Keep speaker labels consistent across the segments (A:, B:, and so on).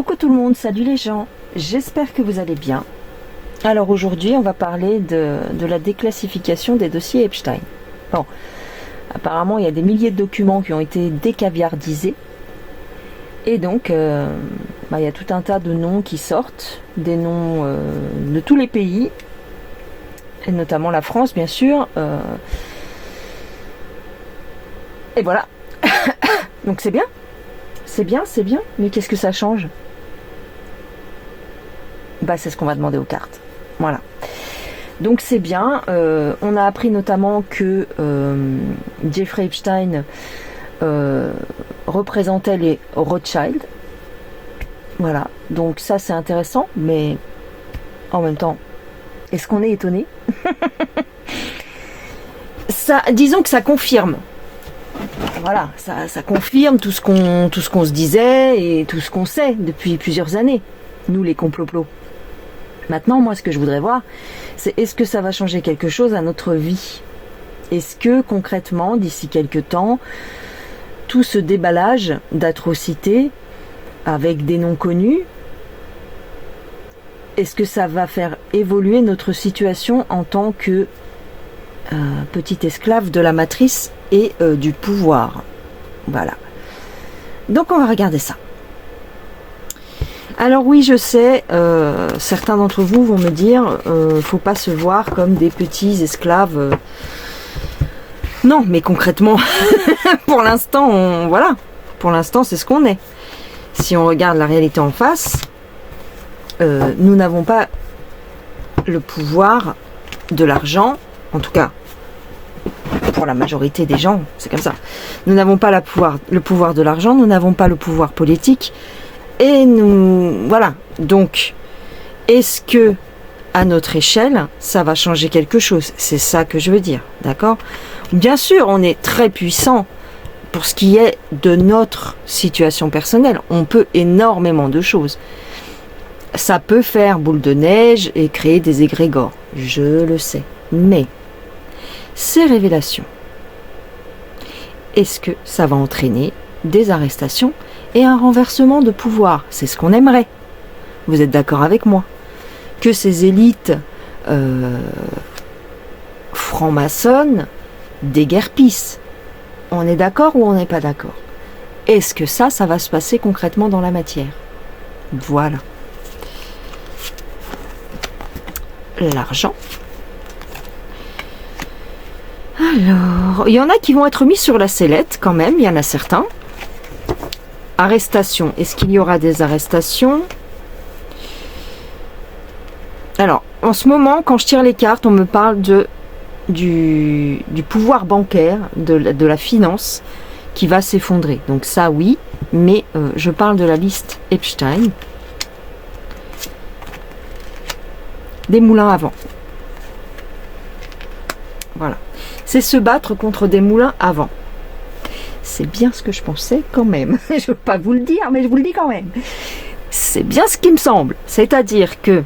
A: Coucou tout le monde, salut les gens, j'espère que vous allez bien. Alors aujourd'hui on va parler de la déclassification des dossiers Epstein. Bon, apparemment il y a des milliers de documents qui ont été décaviardisés. Et donc il y a tout un tas de noms qui sortent, des noms de tous les pays, et notamment la France bien sûr. Et voilà. Donc c'est bien. C'est bien, mais qu'est-ce que ça change? C'est ce qu'on va demander aux cartes. Voilà. Donc c'est bien. On a appris notamment que Jeffrey Epstein représentait les Rothschild. Voilà. Donc ça c'est intéressant, mais en même temps, est-ce qu'on est étonné? Disons que ça confirme. Voilà, ça confirme tout ce qu'on se disait et tout ce qu'on sait depuis plusieurs années, nous les complots. Maintenant, moi, ce que je voudrais voir, c'est est-ce que ça va changer quelque chose à notre vie? Est-ce que, concrètement, d'ici quelques temps, tout ce déballage d'atrocités avec des noms connus, est-ce que ça va faire évoluer notre situation en tant que petit esclave de la matrice et du pouvoir? Voilà. Donc on va regarder ça. Alors oui, je sais, certains d'entre vous vont me dire faut pas se voir comme des petits esclaves. Non, mais concrètement, pour l'instant, voilà. Pour l'instant, c'est ce qu'on est. Si on regarde la réalité en face, nous n'avons pas le pouvoir de l'argent, en tout cas pour la majorité des gens, c'est comme ça. Nous n'avons pas le pouvoir de l'argent, nous n'avons pas le pouvoir politique, et nous, voilà. Donc, est-ce que, à notre échelle, ça va changer quelque chose? C'est ça que je veux dire, d'accord? Bien sûr, on est très puissant pour ce qui est de notre situation personnelle. On peut énormément de choses. Ça peut faire boule de neige et créer des égrégores, je le sais. Mais ces révélations, est-ce que ça va entraîner des arrestations et un renversement de pouvoir? C'est ce qu'on aimerait. Vous êtes d'accord avec moi? Que ces élites franc-maçonnes déguerpissent. On est d'accord ou on n'est pas d'accord? Est-ce que ça va se passer concrètement dans la matière? Voilà. L'argent. Alors, il y en a qui vont être mis sur la sellette quand même, il y en a certains. Arrestation. Est-ce qu'il y aura des arrestations? Alors, en ce moment, quand je tire les cartes, on me parle du pouvoir bancaire, de la finance qui va s'effondrer. Donc ça, oui, mais je parle de la liste Epstein. Des moulins à vent. Voilà. C'est se battre contre des moulins à vent. C'est bien ce que je pensais quand même. Je ne veux pas vous le dire, mais je vous le dis quand même. C'est bien ce qui me semble. C'est-à-dire que,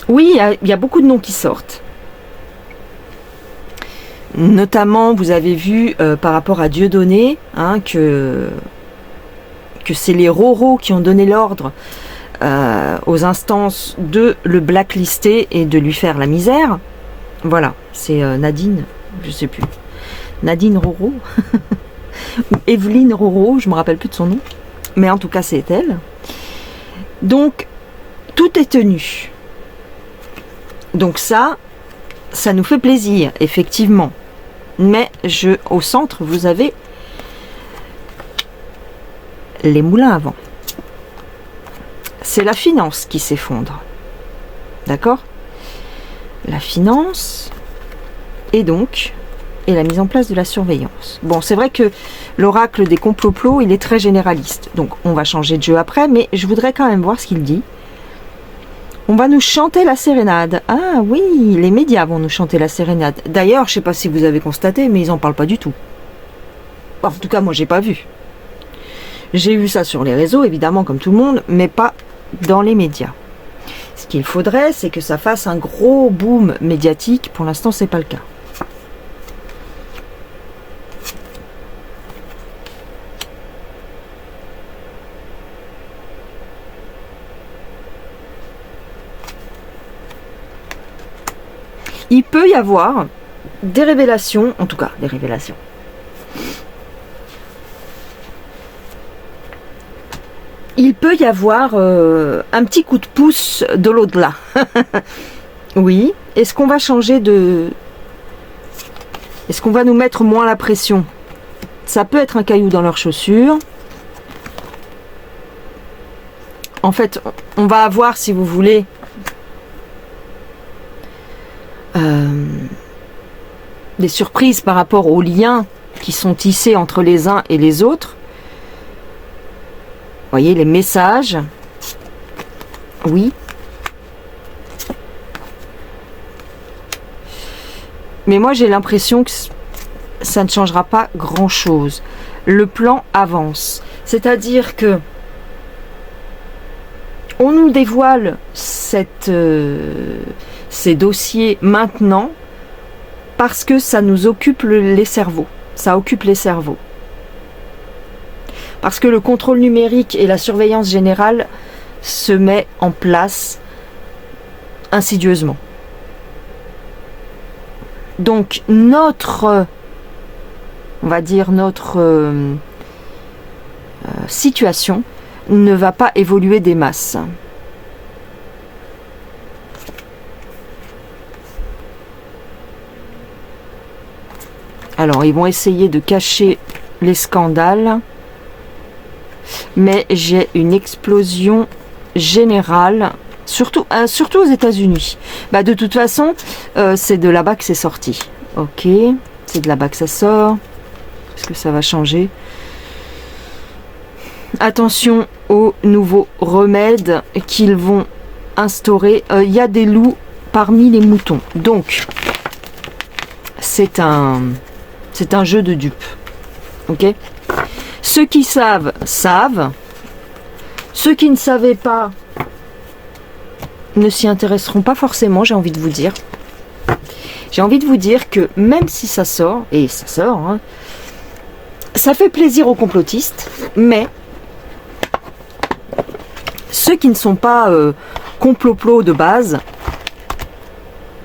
A: oui, il y a beaucoup de noms qui sortent. Notamment, vous avez vu par rapport à Dieudonné, que c'est les Roro qui ont donné l'ordre aux instances de le blacklister et de lui faire la misère. Voilà, c'est Nadine, je sais plus, Nadine Roro ou Evelyne Roro, je me rappelle plus de son nom, mais en tout cas c'est elle. Donc tout est tenu. Donc ça nous fait plaisir, effectivement. Mais au centre, vous avez les moulins à vent. C'est la finance qui s'effondre. D'accord? La finance et la mise en place de la surveillance. Bon, c'est vrai que l'oracle des complots, il est très généraliste. Donc, on va changer de jeu après, mais je voudrais quand même voir ce qu'il dit. On va nous chanter la sérénade. Ah oui, les médias vont nous chanter la sérénade. D'ailleurs, je ne sais pas si vous avez constaté, mais ils n'en parlent pas du tout. En tout cas, moi, j'ai pas vu. J'ai vu ça sur les réseaux, évidemment, comme tout le monde, mais pas dans les médias. Ce qu'il faudrait, c'est que ça fasse un gros boom médiatique. Pour l'instant, c'est pas le cas. il peut y avoir des révélations, en tout cas des révélations. Il peut y avoir un petit coup de pouce de l'au-delà. Oui. Est-ce qu'on va changer de... Est-ce qu'on va nous mettre moins la pression? Ça peut être un caillou dans leurs chaussures. En fait, on va avoir, si vous voulez, des surprises par rapport aux liens qui sont tissés entre les uns et les autres. Vous voyez, les messages. Oui. Mais moi, j'ai l'impression que ça ne changera pas grand-chose. Le plan avance. C'est-à-dire que on nous dévoile ces dossiers maintenant parce que ça nous occupe les cerveaux. Ça occupe les cerveaux. Parce que le contrôle numérique et la surveillance générale se met en place insidieusement. Donc notre, on va dire notre situation ne va pas évoluer des masses. Alors ils vont essayer de cacher les scandales, mais j'ai une explosion générale. Surtout aux États-Unis. Bah, de toute façon, c'est de là-bas que c'est sorti. Ok, c'est de là-bas que ça sort. Est-ce que ça va changer? Attention aux nouveaux remèdes qu'ils vont instaurer. Il y a des loups parmi les moutons. Donc, c'est un jeu de dupes. Ok? Ceux qui savent, savent. Ceux qui ne savaient pas ne s'y intéresseront pas forcément, j'ai envie de vous dire. J'ai envie de vous dire que même si ça sort, et ça sort, hein, ça fait plaisir aux complotistes, mais ceux qui ne sont pas complots de base,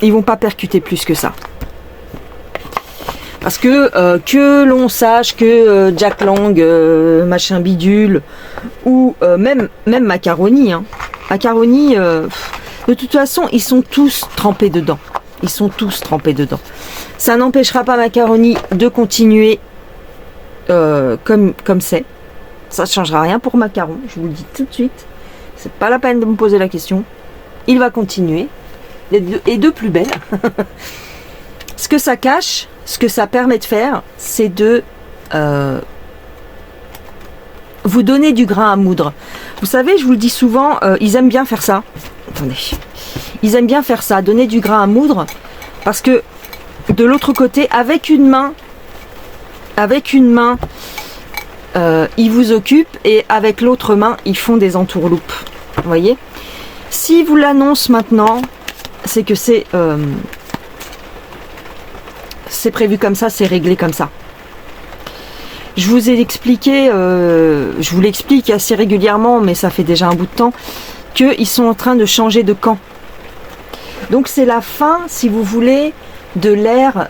A: ils vont pas percuter plus que ça. Parce que l'on sache que Jack Lang, machin bidule, ou même Macaroni, hein. Macaroni, de toute façon, ils sont tous trempés dedans. Ils sont tous trempés dedans. Ça n'empêchera pas Macaroni de continuer comme c'est. Ça ne changera rien pour Macaron, je vous le dis tout de suite. C'est pas la peine de me poser la question. Il va continuer. Et de plus belle. Ce que ça cache, ce que ça permet de faire, c'est de vous donner du grain à moudre. Vous savez, je vous le dis souvent, ils aiment bien faire ça. Attendez. Ils aiment bien faire ça, donner du grain à moudre, parce que de l'autre côté, avec une main, ils vous occupent, et avec l'autre main, ils font des entourloupes. Vous voyez? Si vous l'annoncent maintenant, c'est que c'est prévu comme ça, c'est réglé comme ça. Je vous ai expliqué, je vous l'explique assez régulièrement, mais ça fait déjà un bout de temps, qu'ils sont en train de changer de camp. Donc c'est la fin, si vous voulez, de l'ère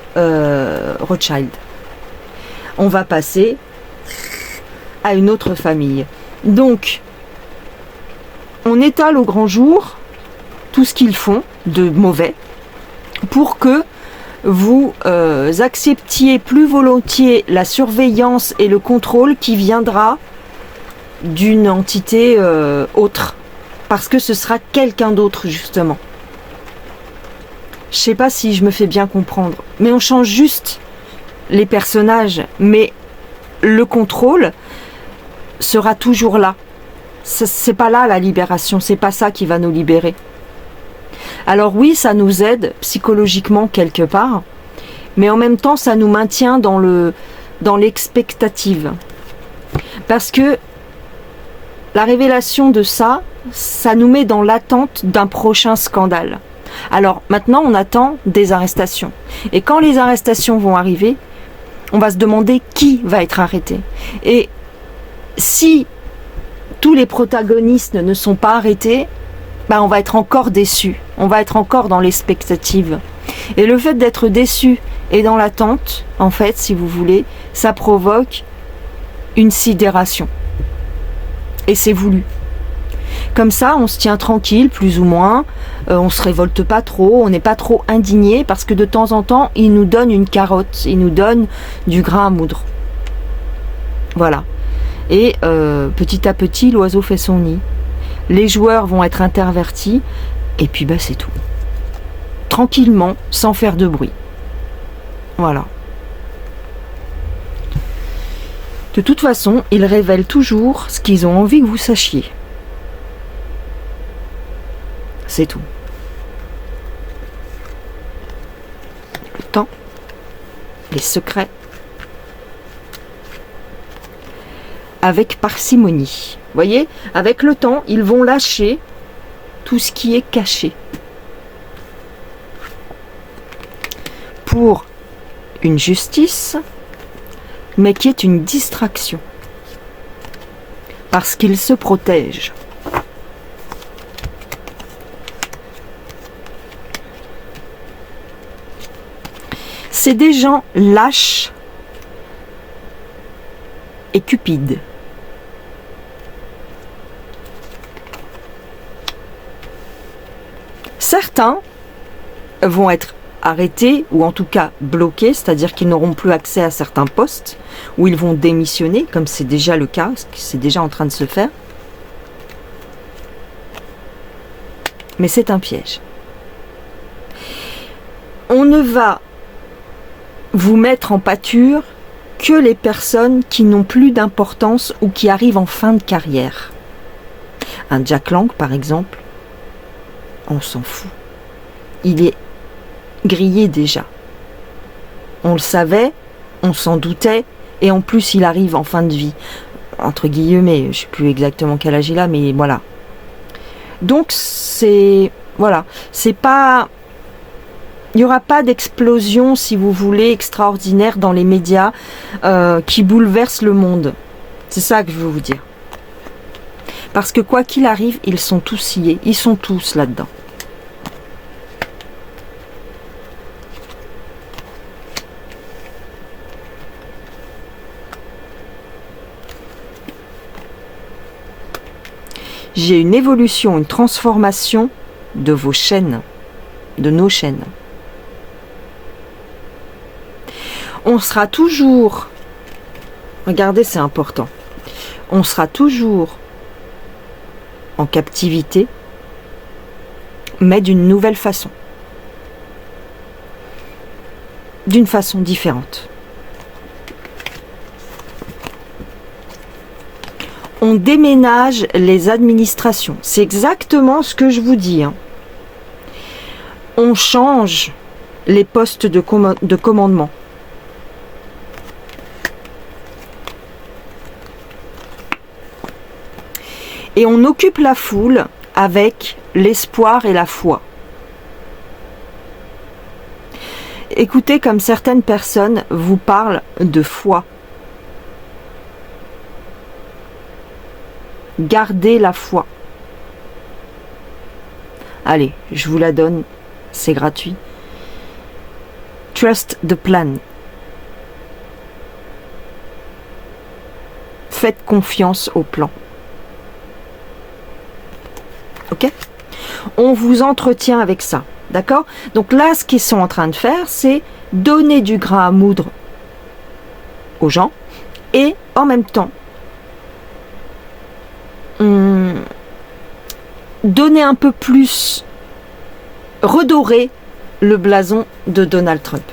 A: Rothschild. On va passer à une autre famille. Donc, on étale au grand jour tout ce qu'ils font de mauvais pour que vous acceptiez plus volontiers la surveillance et le contrôle qui viendra d'une entité autre. Parce que ce sera quelqu'un d'autre, justement. Je sais pas si je me fais bien comprendre, mais on change juste les personnages, mais le contrôle sera toujours là. C'est pas là la libération, c'est pas ça qui va nous libérer. Alors oui, ça nous aide psychologiquement quelque part, mais en même temps, ça nous maintient dans l'expectative. Parce que la révélation de ça, ça nous met dans l'attente d'un prochain scandale. Alors maintenant, on attend des arrestations. Et quand les arrestations vont arriver, on va se demander qui va être arrêté. Et si tous les protagonistes ne sont pas arrêtés, bah on va être encore déçus. On va être encore dans l'expectative. Et le fait d'être déçu et dans l'attente, en fait, si vous voulez, ça provoque une sidération. Et c'est voulu. Comme ça, on se tient tranquille, plus ou moins, on se révolte pas trop, on n'est pas trop indigné, parce que de temps en temps, il nous donne une carotte, il nous donne du grain à moudre. Voilà. Et petit à petit, l'oiseau fait son nid. Les joueurs vont être intervertis, et puis bah, c'est tout. Tranquillement, sans faire de bruit. Voilà. De toute façon, ils révèlent toujours ce qu'ils ont envie que vous sachiez. C'est tout. Le temps, les secrets, avec parcimonie. Vous voyez, avec le temps, ils vont lâcher tout ce qui est caché. Pour une justice, mais qui est une distraction. Parce qu'ils se protègent. C'est des gens lâches et cupides. Certains vont être arrêtés ou en tout cas bloqués, c'est-à-dire qu'ils n'auront plus accès à certains postes où ils vont démissionner, comme c'est déjà le cas, c'est déjà en train de se faire. Mais c'est un piège. On ne va vous mettre en pâture que les personnes qui n'ont plus d'importance ou qui arrivent en fin de carrière. Un Jack Lang, par exemple, on s'en fout. Il est grillé déjà. On le savait, on s'en doutait, et en plus il arrive en fin de vie. Entre guillemets, je ne sais plus exactement quel âge il a, mais voilà. Donc c'est... Voilà. C'est pas... Il n'y aura pas d'explosion, si vous voulez, extraordinaire dans les médias qui bouleverse le monde. C'est ça que je veux vous dire. Parce que quoi qu'il arrive, ils sont tous liés. Ils sont tous là-dedans. J'ai une évolution, une transformation de vos chaînes, de nos chaînes. On sera toujours, regardez, c'est important, on sera toujours en captivité, mais d'une nouvelle façon. D'une façon différente. On déménage les administrations. C'est exactement ce que je vous dis. Hein. On change les postes de commandement. Et on occupe la foule avec l'espoir et la foi. Écoutez comme certaines personnes vous parlent de foi. Gardez la foi. Allez, je vous la donne, c'est gratuit. Trust the plan. Faites confiance au plan. Ok ? On vous entretient avec ça. D'accord ? Donc là, ce qu'ils sont en train de faire, c'est donner du grain à moudre aux gens et en même temps donner un peu plus, redorer le blason de Donald Trump.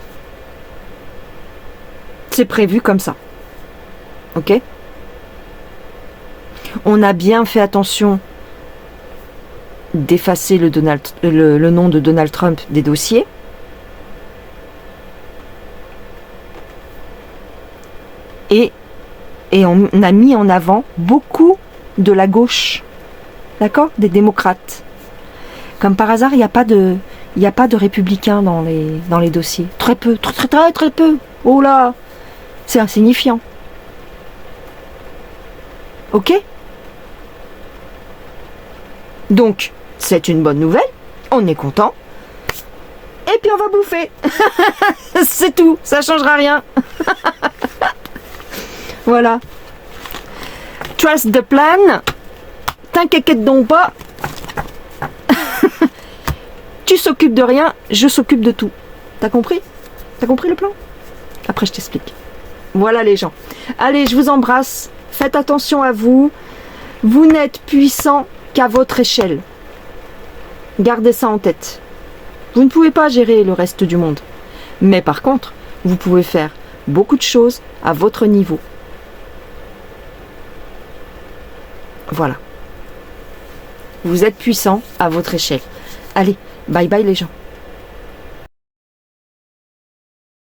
A: C'est prévu comme ça. Ok ? On a bien fait attention d'effacer le nom de Donald Trump des dossiers. Et on a mis en avant beaucoup de la gauche, d'accord, des démocrates. Comme par hasard, il n'y a pas de républicains dans les dossiers. Très peu, très peu. Oh là, c'est insignifiant. Ok ? Donc, c'est une bonne nouvelle, on est content. Et puis on va bouffer. C'est tout, ça changera rien. Voilà. Trust the plan. T'inquiète donc pas. Tu s'occupes de rien, je s'occupe de tout. T'as compris? T'as compris le plan? Après je t'explique. Voilà les gens. Allez, je vous embrasse. Faites attention à vous. Vous n'êtes puissant qu'à votre échelle. Gardez ça en tête. Vous ne pouvez pas gérer le reste du monde. Mais par contre, vous pouvez faire beaucoup de choses à votre niveau. Voilà. Vous êtes puissant à votre échelle. Allez, bye bye les gens.